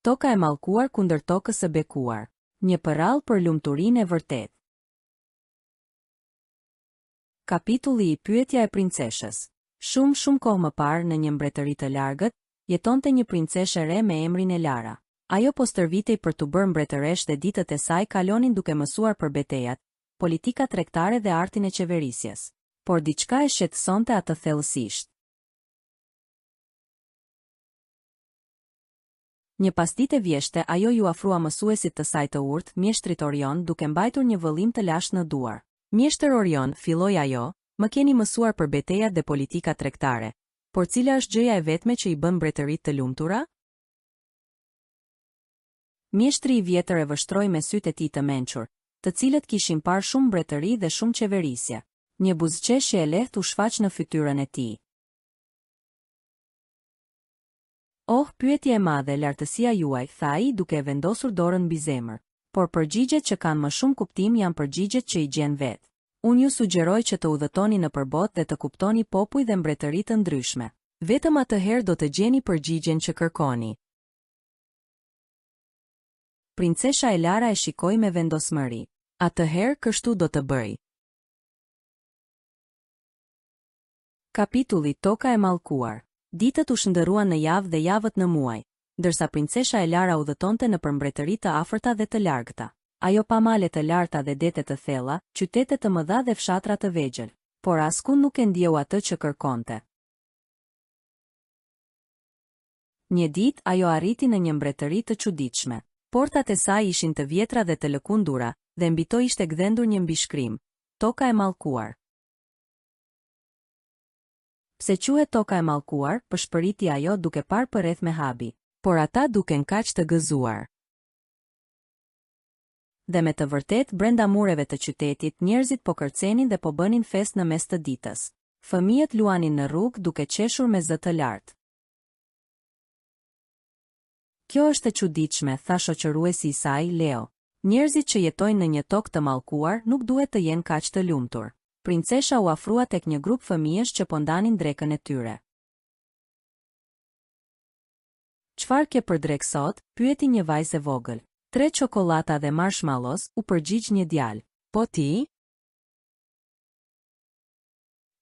Toka e mallkuar kundër tokës së bekuar. Një përrall për lumturinë e vërtetë. Kapitulli i pyetja e princeshës. Shumë kohë më parë në një mbretëri të largët, jetonte një princeshë e re me emrin Elara. Ajo po stërvitej për t'u bërë mbretëresh dhe ditët e saj kalonin duke mësuar për betejat, politika tregtare dhe artin e qeverisjes. Por diçka e shqetësonte atë thellësisht. Një pasdite vjeshte ajo ju afrua mësuesit të saj të urtë, mjeshtrit Orion, duke mbajtur një vëllim të lashtë në duar. Mjeshtër Orion, filloi ajo, më keni mësuar për betejat dhe politika tregtare, por cila është gjëja e vetme që i bën mbretërit të lumtura? Mjeshtri i vjetër e vështroi me sytë e tij të mençur, të cilët kishin parë shumë mbretëri dhe shumë qeverisje. Një buzëqeshje e lehtë u shfaq në fytyrën e tij. Oh, pyetje e madhe, lartësia juaj, tha ai duke vendosur dorën mbi zemër. Por përgjigjet që kanë më shumë kuptim janë përgjigjet që i gjen vetë. Unë ju sugjeroj që të udhëtoni në përbot dhe të kuptoni popuj dhe mbretëri të ndryshme. Vetëm atëherë do të gjeni përgjigjen që kërkoni. Princesha Elara e shikoi me vendosmëri. Atëherë kështu do të bëj. Kapitulli Toka e mallkuar. Ditët u shndërruan në javë dhe javët në muaj, ndërsa princesha Elara udhëtonte në mbretëri të afërta dhe të largëta. Ajo pa male të larta dhe dete të thella, qytete të mëdha dhe fshatra të vegjël, por askund nuk e ndjeu atë që kërkonte. Një ditë ajo arriti në një mbretëri të çuditshme. Portat e saj ishin të vjetra dhe të lëkundura, dhe mbi to ishte gdhendur një mbishkrim: Toka e mallkuar. Pse quhet toka e mallkuar? Përshpëriti ajo duke parë përreth me habi, por ata duken kaq të gëzuar. Dhe me të vërtet, brenda mureve të qytetit, njerëzit po kërcenin dhe po bënin fest në mes të ditës. Fëmijët luanin në rrugë duke qeshur me zë të lartë. Kjo është e çuditshme, tha shoqëruesi i saj, Leo. Njerëzit që jetojnë në një tokë të mallkuar nuk duhet të jenë kaq të lumtur. Princesha u afrua tek një grup fëmijësh që po ndanin drekën e tyre. Çfarë ke për drek sot? Pyeti një vajzë e vogël. 3 çokolata dhe marshmallows, u përgjigj një djalë. Po ti?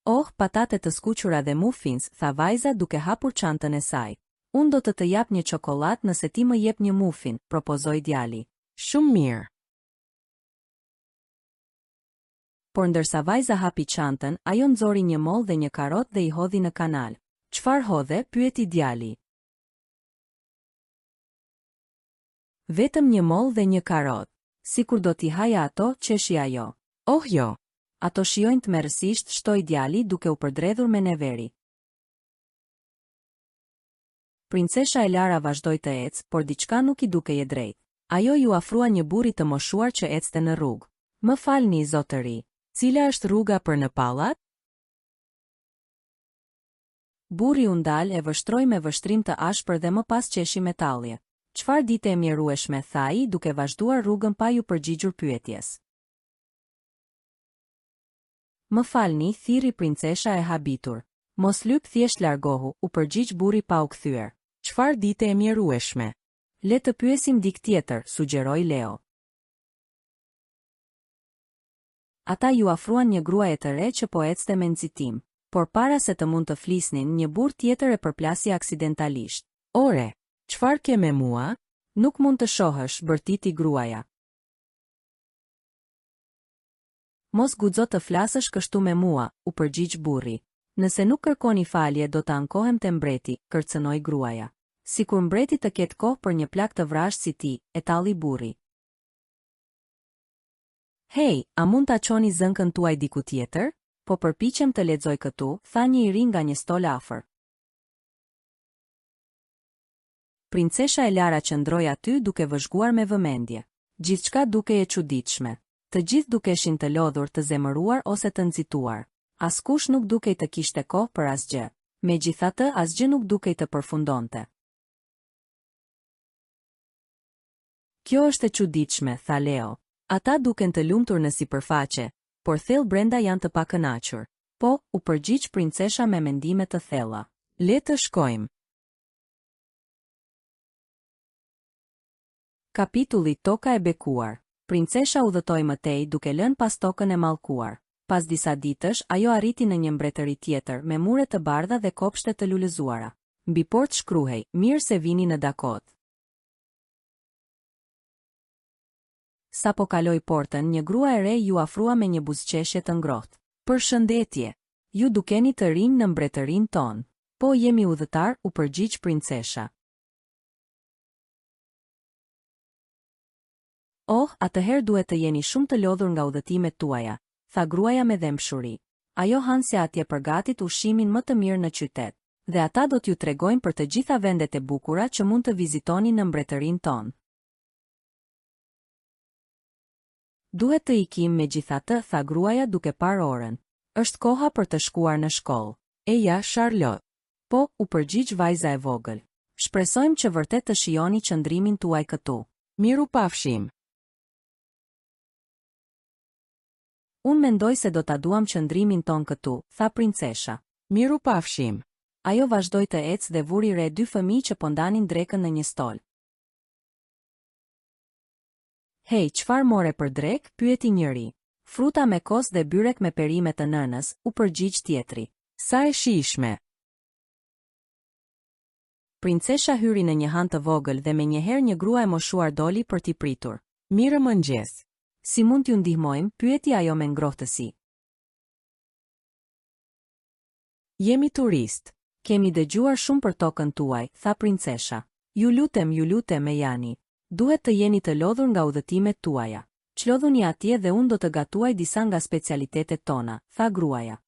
Oh, patate të skuqura dhe muffins, tha vajza duke hapur çantën e saj. Unë do të jap një çokoladë nëse ti më jep një muffin, propozoi djali. Shumë mirë. Por ndërsa vajza hapi çantën, ajo nxori një mollë dhe një karrot dhe i hodhi në kanal. Çfarë hodhe? Pyeti djali. Vetëm një mollë dhe një karrot. Sikur do t'i haja ato, qeshi ajo. Oh jo. Ato shijojnë tmerrësisht, shtoi djali duke u përdredhur me neveri. Princesha Elara vazhdoi të ecë, por diçka nuk i dukej e drejtë. Ajo ju afrua një burri të moshuar që ecte në rrugë. Më falni, zotëri. Cila është rruga për në pallat? Burri u ndal e vështroi me vështrim të ashpër dhe më pas qeshi metallje. Çfarë dite e mjerueshme, tha ai duke vazhduar rrugën pa ju përgjigjur pyetjes. Më falni, thirri princesha e habitur. Mos lyp, thjesht largohu, u përgjigj burri pa u kthyer. Çfarë dite e mjerueshme? Le të pyesim dik tjetër, sugjeroi Leo. Ata ju afruan një gruaje të re që po ecte me nxitim, por para se të mund të flisnin, një burr tjetër e përplasi aksidentalisht. Ore, çfarë ke me mua? Nuk mund të shohësh, bërtiti gruaja. Mos guxo të flasësh kështu me mua, u përgjigj burri. Nëse nuk kërkoni falje do të ankohem te mbreti, kërcënoi gruaja. Sikur mbreti të ketë kohë për një plak të vrasht si ti, e talli burri. Hej, a mund ta çoni zënkën tuaj diku tjetër? Po përpiqem të lexoj këtu, tha një i ri nga një stol afër. Princesha Elara qëndroi aty duke vëzhguar me vëmendje. Gjithçka dukej e çuditshme. Të gjithë dukeshin të lodhur, të zemëruar ose të nxituar. Askush nuk dukej të kishte kohë për asgjë. Megjithatë, asgjë nuk dukej të përfundonte. Kjo është e çuditshme, tha Leo. Ata duken të lumtur në sipërfaqe, por thellë brenda janë të pakënaqur. Po, u përgjigj princesha me mendime të thella. Le të shkojmë. Kapitulli Toka e bekuar. Princesha udhëtoi mëtej duke lënë pas tokën e mallkuar. Pas disa ditësh, ajo arriti në një mbretëri tjetër me mure të bardha dhe kopshte të lulëzuara. Mbi portë shkruhej: "Mirë se vini në Dakot." Sa po kaloi portën, një grua e re ju afrua me një buzëqeshje të ngrohtë. "Përshëndetje. Ju dukeni të rinj në mbretërinë tonë." "Po, jemi udhëtar," u përgjigj princesha. "Oh, atëherë duhet të jeni shumë të lodhur nga udhëtimet tuaja," tha gruaja me dëmshuri. "Ajo hansja atje përgatit ushqimin më të mirë në qytet, dhe ata do t'ju tregojnë për të gjitha vendet e bukura që mund të vizitoni në mbretërinë tonë." "Duhet të ikim megjithatë," tha gruaja duke parë orën. "Është koha për të shkuar në shkollë." "E ja, Charlotte." "Po," u përgjigj vajza e vogël. "Shpresojmë që vërtet të shijoni qëndrimin tuaj këtu." "Miru pafshim." "Unë mendoj se do ta duam qëndrimin ton këtu," tha princesha. "Miru pafshim." Ajo vazhdoi të ecë dhe vuri re dy fëmijë që po ndanin drekën në një stol. "Hej, çfarë more për drek?" pyeti njëri. "Fruta me kos dhe byrek me perime të nënës," u përgjigj tjetri. "Sa e shijshme." Princesha hyri në një han të vogël dhe menjëherë një grua e moshuar doli për t'i pritur. "Mirëmëngjes. Si mund t'ju ndihmojmë?" pyeti ajo me ngrohtësi. "Jemi turist. Kemi dëgjuar shumë për tokën tuaj," tha princesha. Ju lutem me jani. Duhet të jeni të lodhur nga udhëtimet tuaja. Çlodhuni atje dhe unë do të gatuaj disa nga specialitetet tona," tha gruaja.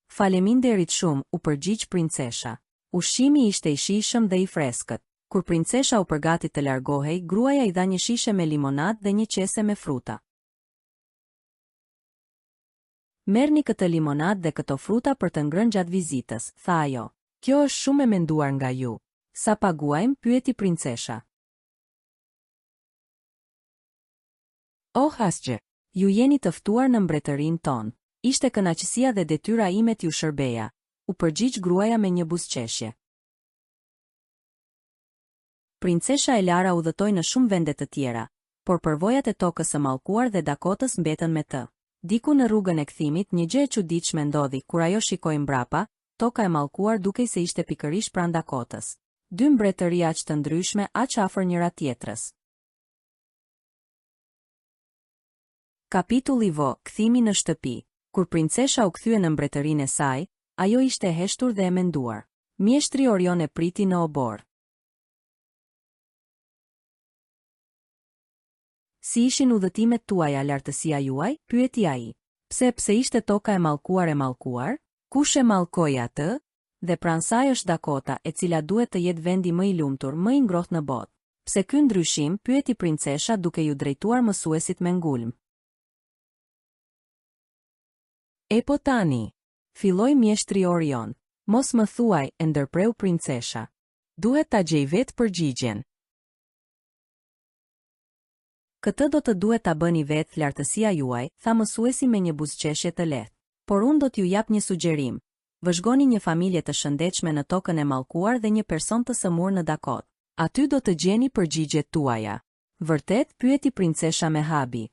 "Faleminderit shumë," u përgjigj princesha. Ushqimi ishte i shijshëm dhe i freskët. Kur princesha u përgatit të largohej, gruaja i dha një shishe me limonadë dhe një qese me fruta. "Merrni këtë limonadë dhe këto fruta për të ngrënë gjatë vizitës," tha ajo. "Kjo është shumë e menduar nga ju." "Sa paguajmë?" pyeti princesha. "Oh, asgjë. Ju jeni të ftuar në mbretërinë tonë. Ishte kënaqësia dhe detyra ime t'ju shërbeja," u përgjigj gruaja me një buzëqeshje. Princesha e Lara udhëtoi në shumë vende të tjera, por përvojat e tokës së mallkuar dhe Dakotës mbetën me të. Diku në rrugën e kthimit, një gjë e çuditshme ndodhi kur ajo shikoi mbrapa, toka e mallkuar dukej se ishte pikërisht pranë Dakotës. Dy mbretëri aq të ndryshme, aq afër njëra tjetrës. Kapitulli V. Kthimi në shtëpi. Kur princesha u kthye në mbretërinë e saj, ajo ishte e heshtur dhe e menduar. Mjeshtri Orion e priti në obor. "Si ishin udhëtimet tuaja, lartësia juaj?" pyeti ai. Pse ishte toka e mallkuar? Kush e mallkoi atë?" "Dhe pranë saj është Dakota, e cila duhet të jetë vendi më i lumtur, më i ngrohtë në botë." "Pse ky ndryshim?" pyeti princesha duke ju drejtuar mësuesit me ngulm. "E po tani," filloi mjeshtri Orion. "Mos më thuaj," e ndërpreu princesha. "Duhet ta gjej vetë përgjigjen." "Këtë do të duhet ta bëni vetë, lartësia juaj," tha mësuesi me një buzëqeshje të lehtë. "Por unë do t'ju jap një sugjerim. Vëzhgoni një familje të shëndetshme në tokën e mallkuar dhe një person të sëmur në Dakot. Aty do të gjeni përgjigjet tuaja." "Vërtet?" pyeti princesha me habi.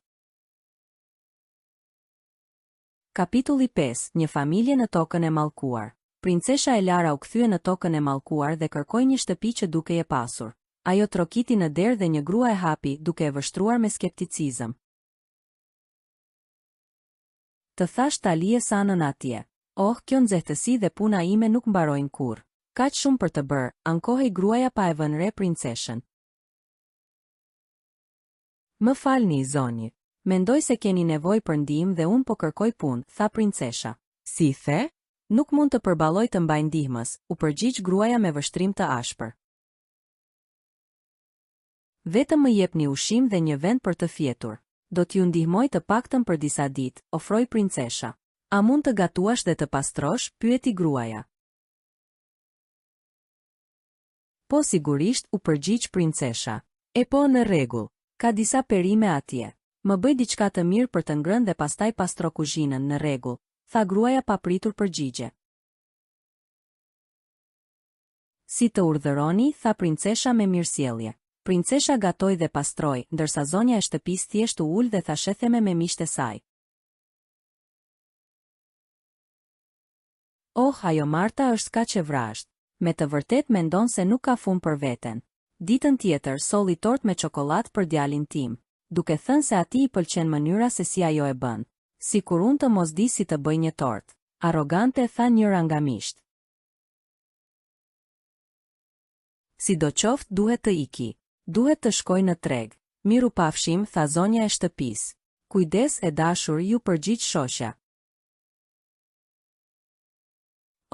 Kapitulli 5. Një familje në tokën e mallkuar. Princesha e Lara u kthye në tokën e mallkuar dhe kërkoi një shtëpi që dukej e pasur. Ajo trokiti në derë dhe një grua e hapi, duke e vështruar me skepticizëm. "Të thash ta lije sa nën atje. Oh, kjo nxehtësi dhe puna ime nuk mbarojnë kurrë. Kaq shumë për të bërë," ankohej gruaja pa e vënë re princeshën. "Më falni, zonjë. Mendoj se keni nevojë për ndihmë dhe unë po kërkoj punë," tha princesha. "Si the?" "Nuk mund të përballoj të mbaj ndihmës," u përgjigj gruaja me vështrim të ashpër. "Vetëm më jepni ushqim dhe një vend për të fjetur. Do t'ju ndihmoj të paktën për disa ditë," ofroi princesha. "A mund të gatuash dhe të pastrosh?" pyeti gruaja. "Po sigurisht," u përgjigj princesha. "E po, në rregull. Ka disa perime atje. Më bëj diçka të mirë për të ngrënë dhe pastaj pastro kuzhinën." "Në rregull," tha gruaja pa pritur përgjigje. Si të urdhëroni, tha princesha me mirësjellje. Princesha gatoi dhe pastroi, ndërsa zonja e shtëpisë thjesht u ul dhe tha shetheme me miqtë e saj. Oh, ajo Marta është kaq e vrasht. Me të vërtet mendon se nuk ka fund për veten. Ditën tjetër solli tort me çokoladë për djalin tim, duke thënë se atij i pëlqen mënyra se si ajo e bën. Sikur unë të mos di si të bëj një tort. Arrogante tha njëra nga miqt. Sidoqoftë duhet të iki. Duhet të shkoj në treg. Miru pafshim, tha zonja e shtëpisë. Kujdes e dashur, ju përgjigj shoqja.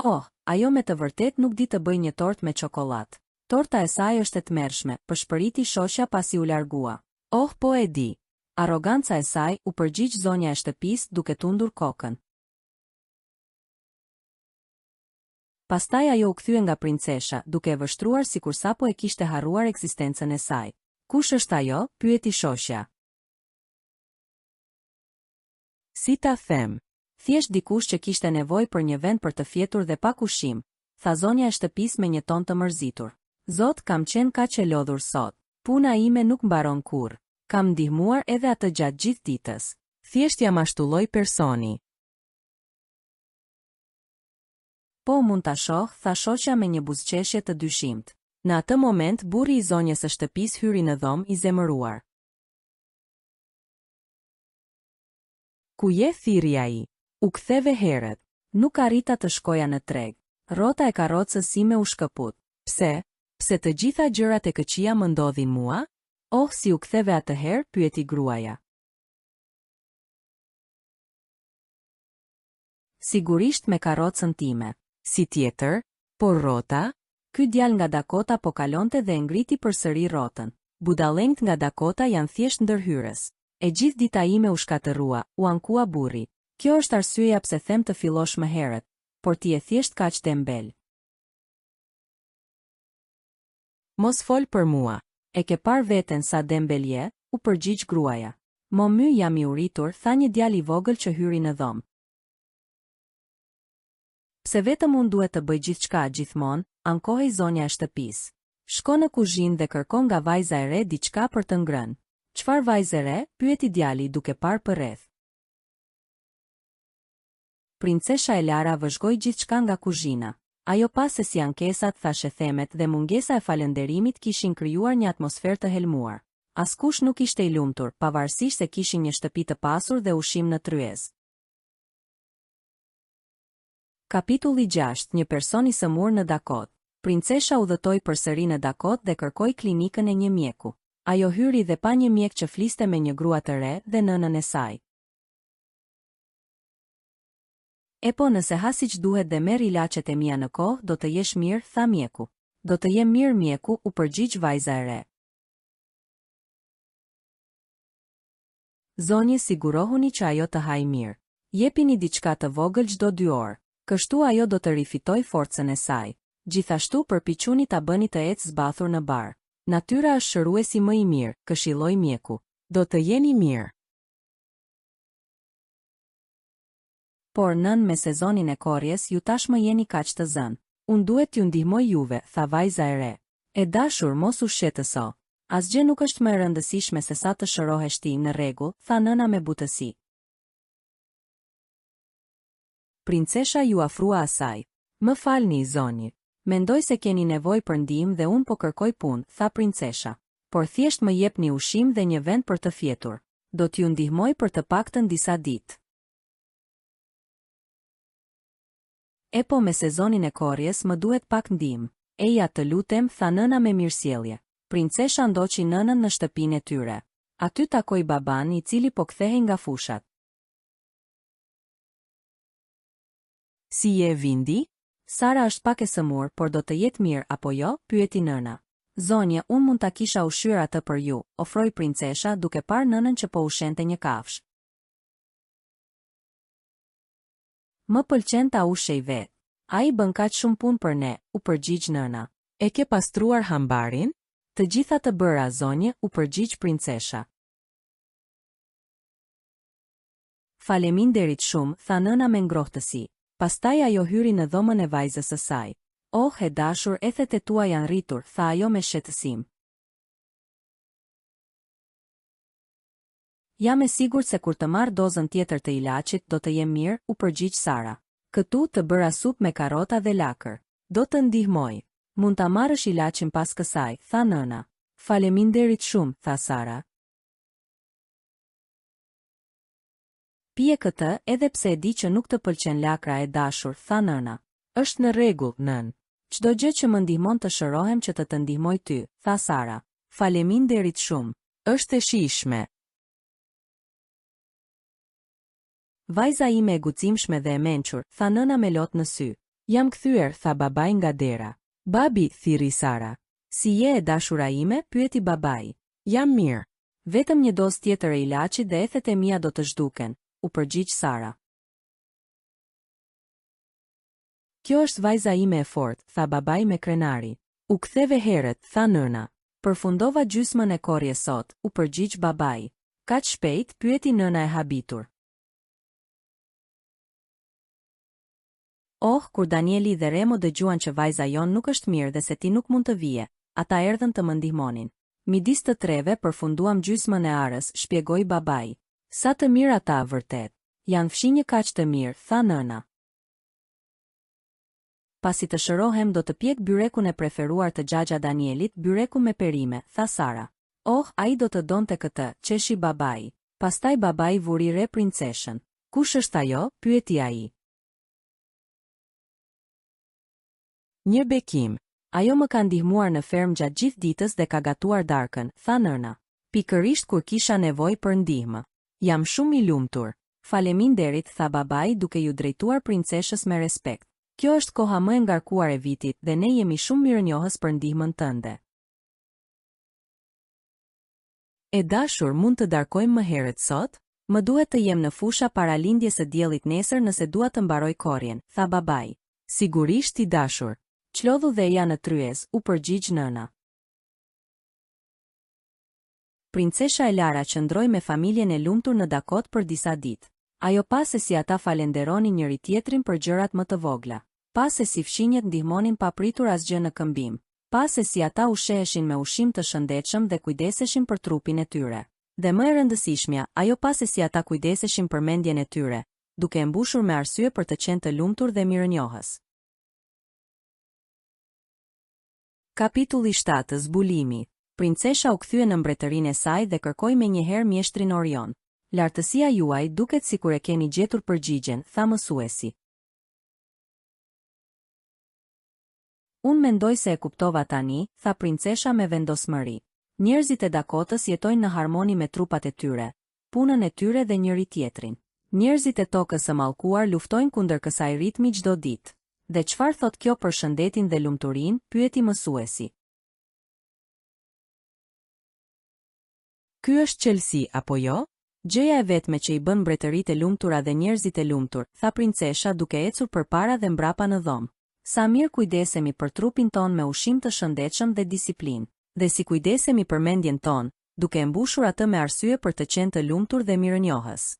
Oh, ajo me të vërtet nuk di të bëj një tort me çokoladë. Torta e saj është e tmerrshme, përshpëriti shoqja pasi u largua. Oh, po e di. Arroganca e saj, u përgjigj zonja e shtëpisë duke tundur kokën. Pastaj ajo u kthye nga princesha, duke e vështruar sikur sapo e kishte harruar ekzistencën e saj. Kush është ajo? Pyeti shoqja. Si ta them? Thjesht dikush që kishte nevojë për një vend për të fjetur dhe pak ushqim, tha zonja e shtëpisë me një ton të mërzitur. Zot, kam qenë kaq e lodhur sot. Puna ime nuk mbaron kurrë. Kam ndihmuar edhe atë gjatë gjithë ditës. Thjesht jam ashtu lloj personi. Po mund ta shoh, tha shoqja me një buzëqeshje të dyshimt. Në atë moment burri i zonjës së shtëpisë hyri në dhomë i zemëruar. Ku je thirrri ai? U ktheve herët. Nuk arrita të shkoja në treg. Rrota e karrocës sime u shkëput. Pse? Pse të gjitha gjërat e këqija më ndodhin mua? Oh, si u ktheve atëherë, pyeti gruaja. Sigurisht me karrocën time. Si tjetër? Por rrota? Ky djalë nga Dakota po kalonte dhe e ngriti përsëri rrotën. Budallëngt nga Dakota janë thjesht ndërhyrës. E gjithë dita ime u shkatërrua, u ankua burri. Kjo është arsyeja pse them të fillosh më herët, por ti je thjesht kaq tembel. Mos fol për mua. E ke parë veten sa dembel je? U përgjigj gruaja. Mo my jam i uritur, tha një djalë i vogël që hyri në dhomë. Pse vetëm unë duhet të bëj gjithçka gjithmonë, ankohej zonja e shtëpisë. Shko në kuzhinë dhe kërkon nga vajza e re diçka për të ngrënë. Çfarë vajze e re? Pyeti djali duke parë përreth. Princesha e Lara vëzhgoi gjithçka nga kuzhina. Ajo pas se si ankesat, thashe themet dhe mungesa e falënderimit kishin krijuar një atmosferë të helmuar. Askush nuk ishte i lumtur, pavarësisht se kishin një shtëpi të pasur dhe ushqim në tryezë. Kapitulli 6. Një person i sëmur në Dakot. Princesha udhëtoi përsëri në Dakot dhe kërkoi klinikën e një mjeku. Ajo hyri dhe pa një mjek që fliste me një grua të re dhe nënën e saj. E po nëse ha siç duhet dhe merr ilaçet e mia në kohë, do të jesh mirë, tha mjeku. Do të jem mirë mjeku, u përgjigj vajza e re. Zonjë, sigurohuni që ajo të haj mirë. Jepini diçka të vogël çdo 2 orë. Kështu ajo do të rifitoj forcën e saj. Gjithashtu përpiquni ta bëni të ecë zbathur në bar. Natyra është shëruesi më i mirë, këshilloi mjeku. Do të jeni mirë. Por nën me sezonin e korrjes ju tashmë jeni kaq të zënë. Unë duhet t'ju ndihmoj juve, tha vajza e re. E dashur, mos u shqetëso. Asgjë nuk është më e rëndësishme se sa të shërohesh ti. Në rregull, tha nëna me butësi. Princesha ju afrua asaj. Më falni, zonjë. Mendoj se keni nevojë për ndihmë dhe unë po kërkoj punë, tha princesha. Por thjesht më jepni ushqim dhe një vend për të fjetur. Do t'ju ndihmoj për të paktën disa ditë. E po me sezonin e korrjes më duhet pak ndihmë. Eja të lutem, tha nëna me mirësjellje. Princesha ndoqi nënën në shtëpinë e tyre. Aty takoi baban i cili po kthehej nga fushat. Si je Vindi? Sara është pak e sëmur, por do të jetë mirë apo jo? Pyeti nëna. Zonja, unë mund ta kisha ushqyer atë për ju, ofroi princesha duke parë nënën që po ushente një kafshë. Më pëlqen ta ushqej vetë. Ai bën kaq shumë punë për ne, u përgjigj nëna. E ke pastruar hambarin? Të gjitha të bëra, zonjë, u përgjigj princesha. Faleminderit shumë, tha nëna me ngrohtësi. Pastaj ajo hyri në dhomën e vajzës së saj. Oh, e dashur, ethet e tua janë rritur, tha ajo me shqetësim. Jam e sigurt se kur të marr dozën tjetër të ilaçit do të jem mirë, u përgjigj Sara. Këtu të bëra supë me karrota dhe lakër. Do të ndihmoj. Mund ta marrësh ilaçin pas kësaj, tha nëna. Faleminderit shumë, tha Sara. Pije këtë, edhe pse e di që nuk të pëlqen lakra, e dashur, tha nëna. Është në rregull, nën. Çdo gjë që më ndihmon të shërohem që të ndihmoj ty, tha Sara. Faleminderit shumë. Është e shijshme. Vajza ime e guximshme dhe e mençur, tha nëna me lot në sy. Jam kthyer, tha babai nga dera. Babi, thiri Sara. Si je, e dashura ime, pyeti babai. Jam mirë. Vetëm një dozë tjetër e ilaçit dhe ethet e mia do të zhduken, u përgjigj Sara. Kjo është vajza ime e fortë, tha babai me krenari. U ktheve herët, tha nëna. Përfundova gjysmën e korrjes sot, u përgjigj babai. Kaq shpejt, pyeti nëna e habitur. Oh, kur Danieli dhe Remo dëgjuan që vajza jon nuk është mirë dhe se ti nuk mund të vije, ata erdhën të më ndihmonin. Midis të treve përfunduam gjysmën e arës, shpjegoi babai. Sa të mirë ata, vërtet. Janë fshinjë kaq të mirë, tha nëna. Pasi të shërohem do të pjek byrekun e preferuar të xhaxha Danielit, byreku me perime, tha Sara. Oh, ai do të donte këtë, qeshi babai. Pastaj babai vuri re princeshën. Kush është ajo? Pyeti ai. Një bekim. Ajo më ka ndihmuar në fermë gjatë gjithë ditës dhe ka gatuar darkën, tha nëna. Pikërisht kur kisha nevojë për ndihmë. Jam shumë i lumtur. Faleminderit, tha babai duke ju drejtuar princeshës me respekt. Kjo është koha më e ngarkuar e vitit dhe ne jemi shumë mirënjohës për ndihmën tënde. E dashur, mund të darkojmë më herët sot? Më duhet të jem në fusha para lindjes së diellit nesër nëse dua të mbaroj korrjen, tha babai. Sigurisht, i dashur. Çlodhu dhe ja në tryez, u përgjigj nëna. Princesha e Lara qëndroi me familjen e lumtur në Dakot për disa ditë. Ajo pa se si ata falenderonin njëri tjetrin për gjërat më të vogla. Pa se si fshinjet ndihmonin pa pritur asgjë në këmbim. Pa se si ata ushqeheshin me ushqim të shëndetshëm dhe kujdeseshin për trupin e tyre. Dhe më e rëndësishmja, ajo pa se si ata kujdeseshin për mendjen e tyre, duke e mbushur me arsye për të qenë të lumtur dhe mirënjohës. Kapitulli 7. Zbulimi. Princesha u kthye në mbretërinë e saj dhe kërkoi menjëherë mjeshtrin Orion. Lartësia juaj duket sikur e keni gjetur përgjigjen, tha mësuesi. Unë mendoj se e kuptova tani, tha princesha me vendosmëri. Njerëzit e Dakotës jetojnë në harmoni me trupat e tyre, punën e tyre dhe njëri tjetrin. Njerëzit e tokës së mallkuar luftojnë kundër kësaj ritmi çdo ditë. Dhe çfarë thot kjo për shëndetin dhe lumturinë? Pyeti mësuesi. Ky është qelsi, apo jo? Gjëja e vetme që i bën mbretëritë e lumtura dhe njerëzit e lumtur, tha princesha duke ecur përpara dhe mbrapa në dhomë. Sa mirë kujdesemi për trupin ton me ushqim të shëndetshëm dhe disiplinë, dhe si kujdesemi për mendjen ton, duke e mbushur atë me arsye për të qenë të lumtur dhe mirënjohës.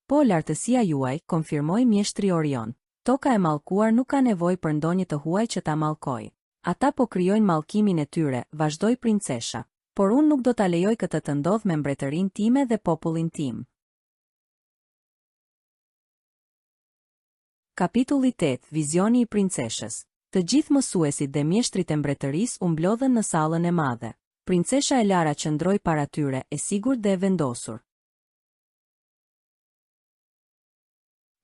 Po, lartësia juaj, konfirmoi mjeshtri Orion. Toka e mallkuar nuk ka nevojë për ndonjë të huaj që ta mallkojë. Ata po krijojnë mallkimin e tyre, vazhdoi princesha. Por unë nuk do ta lejoj këtë të ndodhë me mbretërinë time dhe popullin tim. Kapitulli 8. Vizioni i princeshës. Të gjithë mësuesit dhe mjeshtrit e mbretërisë u mblodhen në sallën e madhe. Princesha e Lara qëndroi para tyre, e sigurt dhe e vendosur.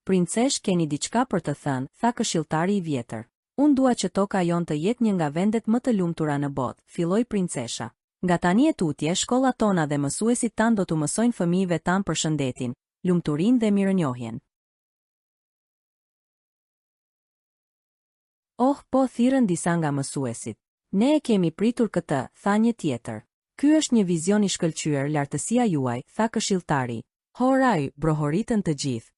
Princesh, keni diçka për të thënë, tha këshilltari i vjetër. Unë dua që toka jon të jetë një nga vendet më të lumtura në botë, filloi princesha. Nga tani e tutje, shkollat tona dhe mësuesit tanë do t'u mësojnë fëmijëve tanë për shëndetin, lumturinë dhe mirënjohjen. Oh, po, thirrën disa nga mësuesit. Ne e kemi pritur këtë, tha një tjetër. Ky është një vizion i shkëlqyer, lartësia juaj, tha këshilltari. Horaj, brohoritën të gjithë.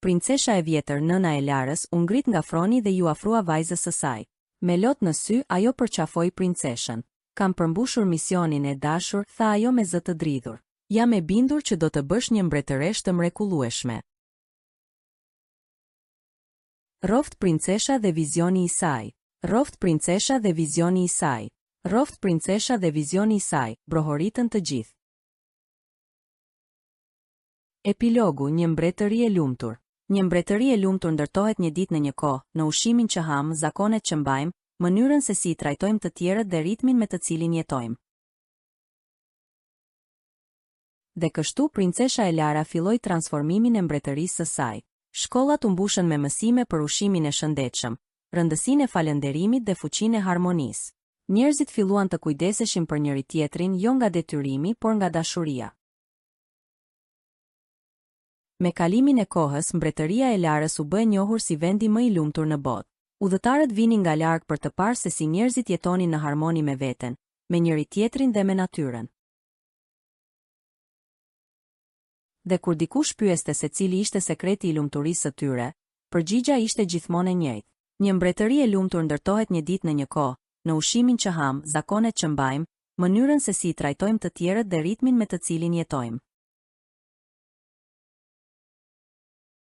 Princesha e vjetër, nëna e Larës, u ngrit nga froni dhe ju afrua vajzës së saj. Me lot në sy, ajo përqafoi princeshën. Kam përmbushur misionin e dashur, tha ajo me zë të dridhur. Jam e bindur që do të bësh një mbretëresh të mrekullueshme. Roft princesha dhe vizioni i saj. Roft princesha dhe vizioni i saj. Roft princesha dhe vizioni i saj, brohoritën të gjithë. Epilogu, një mbretëri e lumtur. Një mbretëri e lumtur ndërtohet një ditë në një kohë, në ushimin që ham, zakonet që mbajmë, mënyrën se si trajtojmë të tjerët dhe ritmin me të cilin jetojmë. Dhe kështu princesha Elara filloi transformimin e mbretërisë së saj. Shkollat u mbushën me mësime për ushimin e shëndetshëm, rëndësinë e falënderimit dhe fuqinë e harmonisë. Njerëzit filluan të kujdeseshin për njëri tjetrin jo nga detyrimi, por nga dashuria. Me kalimin e kohës, mbretëria e Larës u bë e njohur si vendi më i lumtur në botë. Udhëtarët vinin nga larg për të parë se si njerëzit jetonin në harmoni me veten, me njëri tjetrin dhe me natyrën. Dhe kur dikush pyeste se cili ishte sekreti i lumturisë së tyre, përgjigja ishte gjithmonë e njëjtë. Një mbretëri e lumtur ndërtohet një ditë në një kohë, në ushimin që ham, zakonet që mbajmë, mënyrën se si trajtojmë të tjerët dhe ritmin me të cilin jetojmë.